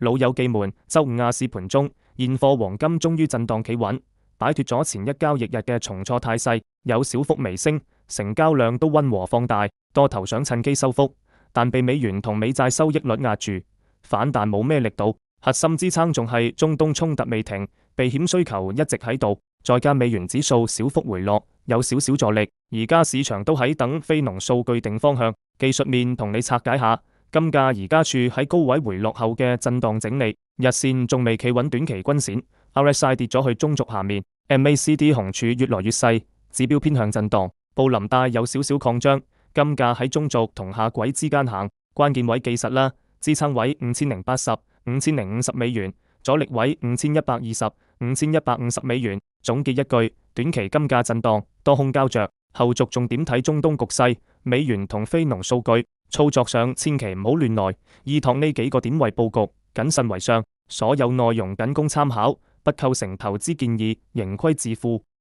老友記們，周五亞市盤中，現貨黃金終於震盪企穩，擺脫咗前一交易日嘅重挫態勢，有小幅微升，成交量都溫和放大，多頭想趁機收復，但被美元同美債收益率壓住，反彈冇咩力度。核心支撐仲係中東衝突未停，避險需求一直喺度，再加美元指數小幅回落，有少少助力。而家市場都喺等非農數據定方向。技術面同你拆解下，金價而家處喺高位回落後嘅震盪整理，日線仲未企穩短期均線 ，RSI 跌咗去中軸下面 ，MACD 紅柱越來越細，指標偏向震盪。布林帶有少少擴張，金價喺中軸同下軌之間行，關鍵位記實啦，支撐位5080、5050美元，阻力位5120、5150美元。總結一句，短期金價震盪，多空膠着，後續重點睇中東局勢、美元同非農數據。操作上千祈唔好亂來，依託呢幾個點位佈局，謹慎為上。所有內容僅供參考，不構成投資建議，盈虧自負。